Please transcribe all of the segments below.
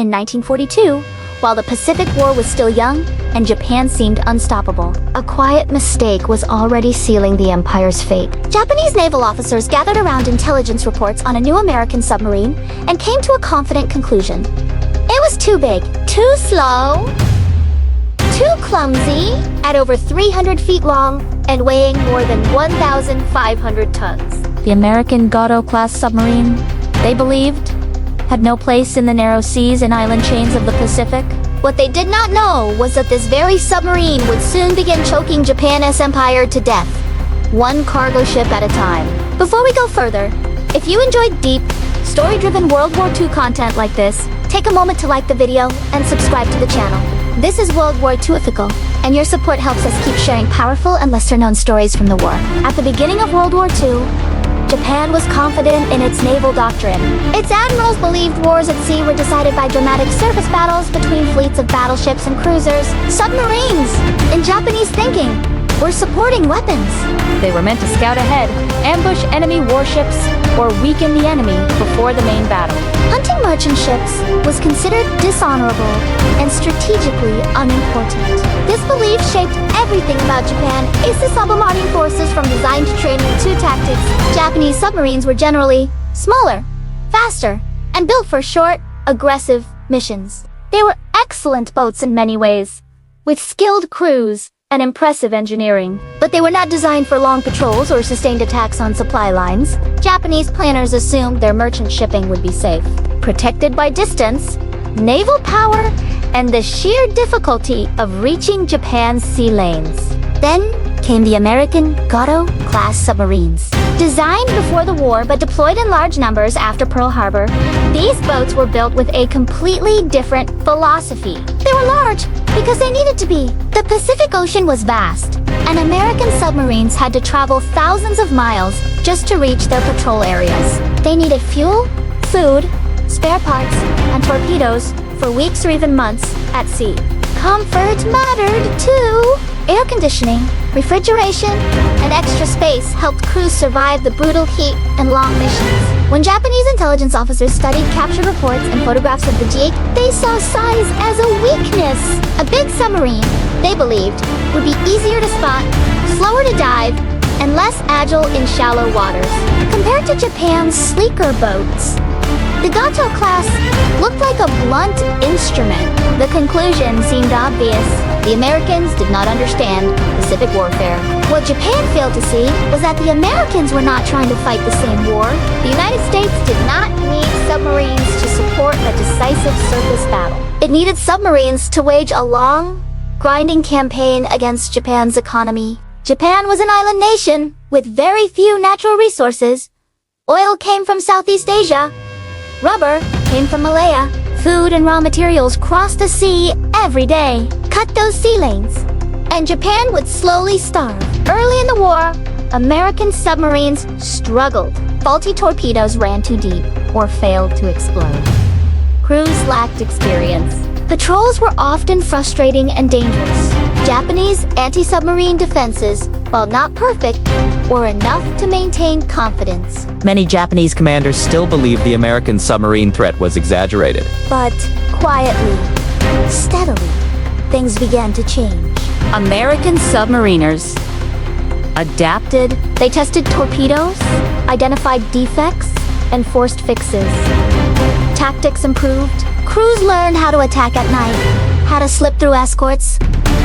In 1942, while the Pacific War was still young and Japan seemed unstoppable, a quiet mistake was already sealing the empire's fate. Japanese naval officers gathered around intelligence reports on a new American submarine and came to a confident conclusion. It was too big, too slow, too clumsy, at over 300 feet long and weighing more than 1,500 tons. The American Gato-class submarine, they believed, had no place in the narrow seas and island chains of the Pacific. What they did not know was that this very submarine would soon begin choking Japan's empire to death, one cargo ship at a time. Before we go further, if you enjoyed deep, story-driven World War II content like this, take a moment to like the video and subscribe to the channel. This is WorldWarTwoOffical, and your support helps us keep sharing powerful and lesser-known stories from the war. At the beginning of World War II, Japan was confident in its naval doctrine. Its admirals believed wars at sea were decided by dramatic surface battles between fleets of battleships and cruisers. Submarines, in Japanese thinking, were supporting weapons. They were meant to scout ahead, ambush enemy warships, or weaken the enemy before the main battle. Hunting merchant ships was considered dishonorable and strategically unimportant. This belief shaped everything about Japan. Its submarine forces from design to training to tactics. Japanese submarines were generally smaller, faster, and built for short, aggressive missions. They were excellent boats in many ways, with skilled crews and impressive engineering. But they were not designed for long patrols or sustained attacks on supply lines. Japanese planners assumed their merchant shipping would be safe, protected by distance, naval power, and the sheer difficulty of reaching Japan's sea lanes. Then came the American Gato-class submarines. Designed before the war but deployed in large numbers after Pearl Harbor, these boats were built with a completely different philosophy. They were large because they needed to be. The Pacific Ocean was vast, and American submarines had to travel thousands of miles just to reach their patrol areas. They needed fuel, food, spare parts, and torpedoes for weeks or even months at sea. Comfort mattered too. Air conditioning, refrigeration, and extra space helped crews survive the brutal heat and long missions. When Japanese intelligence officers studied captured reports and photographs of the G8, they saw size as a weakness. A big submarine, they believed, would be easier to spot, slower to dive, and less agile in shallow waters. Compared to Japan's sleeker boats, the Gato-class looked like a blunt instrument. The conclusion seemed obvious. The Americans did not understand Pacific warfare. What Japan failed to see was that the Americans were not trying to fight the same war. The United States did not need submarines to support a decisive surface battle. It needed submarines to wage a long, grinding campaign against Japan's economy. Japan was an island nation with very few natural resources. Oil came from Southeast Asia. Rubber came from Malaya. Food and raw materials crossed the sea every day. Cut those sea lanes, and Japan would slowly starve. Early in the war, American submarines struggled. Faulty torpedoes ran too deep or failed to explode. Crews lacked experience. Patrols were often frustrating and dangerous. Japanese anti-submarine defenses, while not perfect, were enough to maintain confidence. Many Japanese commanders still believed the American submarine threat was exaggerated. But quietly, steadily, things began to change. American submariners adapted. They tested torpedoes, identified defects, and forced fixes. Tactics improved. Crews learned how to attack at night, how to slip through escorts,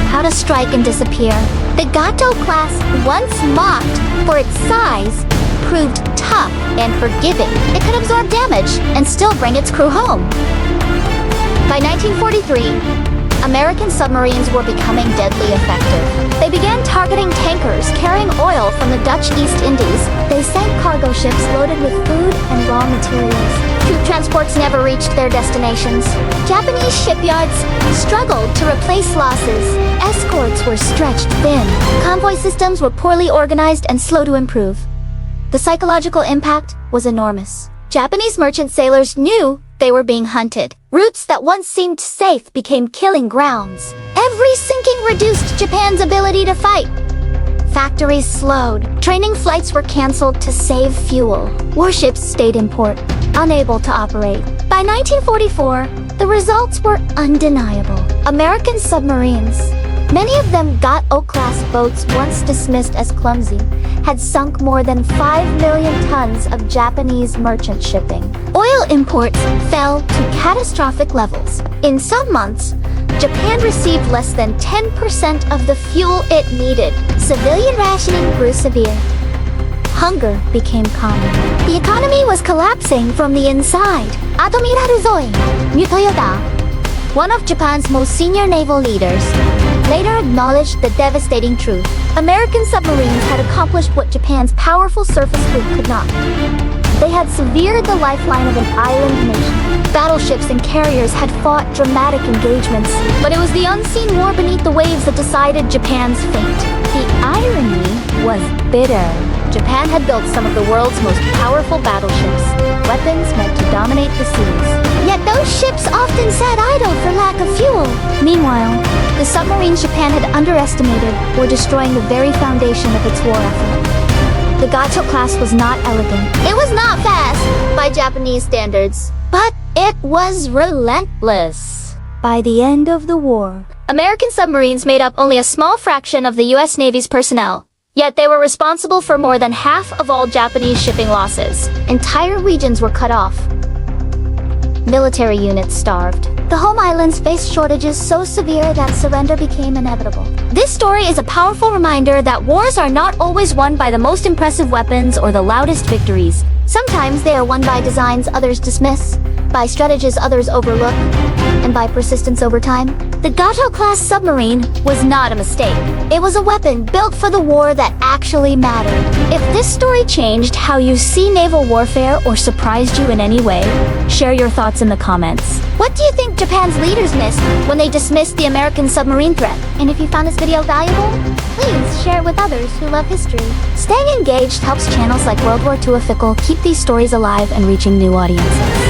how to strike and disappear. The Gato-class, once mocked for its size, proved tough and forgiving. It could absorb damage and still bring its crew home. By 1943, American submarines were becoming deadly effective. They began targeting tankers carrying oil from the Dutch East Indies. They sank cargo ships loaded with food and raw materials. Troop transports never reached their destinations. Japanese shipyards struggled to replace losses. Escorts were stretched thin. Convoy systems were poorly organized and slow to improve. The psychological impact was enormous. Japanese merchant sailors knew they were being hunted. Routes that once seemed safe became killing grounds. Every sinking reduced Japan's ability to fight. Factories slowed. Training flights were canceled to save fuel. Warships stayed in port, unable to operate. By 1944, the results were undeniable. American submarines, many of them Gato-class boats once dismissed as clumsy, had sunk more than 5 million tons of Japanese merchant shipping. Oil imports fell to catastrophic levels. In some months, Japan received less than 10% of the fuel it needed. Civilian rationing grew severe. Hunger became common. The economy was collapsing from the inside. Admiral Mutoyoda, one of Japan's most senior naval leaders, later acknowledged the devastating truth. American submarines had accomplished what Japan's powerful surface fleet could not. They had severed the lifeline of an island nation. Battleships and carriers had fought dramatic engagements, but it was the unseen war beneath the waves that decided Japan's fate. The irony was bitter. Japan had built some of the world's most powerful battleships, weapons meant to dominate the seas. Yet those ships often sat idle for lack of fuel. Meanwhile, the submarines Japan had underestimated were destroying the very foundation of its war effort. The Gato-class was not elegant. It was not fast by Japanese standards, but it was relentless. By the end of the war, American submarines made up only a small fraction of the U.S. Navy's personnel. Yet they were responsible for more than half of all Japanese shipping losses. Entire regions were cut off. Military units starved. The home islands faced shortages so severe that surrender became inevitable. This story is a powerful reminder that wars are not always won by the most impressive weapons or the loudest victories. Sometimes they are won by designs others dismiss, by strategies others overlook, and by persistence over time. The Gato-class submarine was not a mistake. It was a weapon built for the war that actually mattered. If this story changed how you see naval warfare or surprised you in any way, share your thoughts in the comments. What do you think Japan's leaders missed when they dismissed the American submarine threat? And if you found this video valuable, please share it with others who love history. Staying engaged helps channels like WorldWarTwoOffical keep these stories alive and reaching new audiences.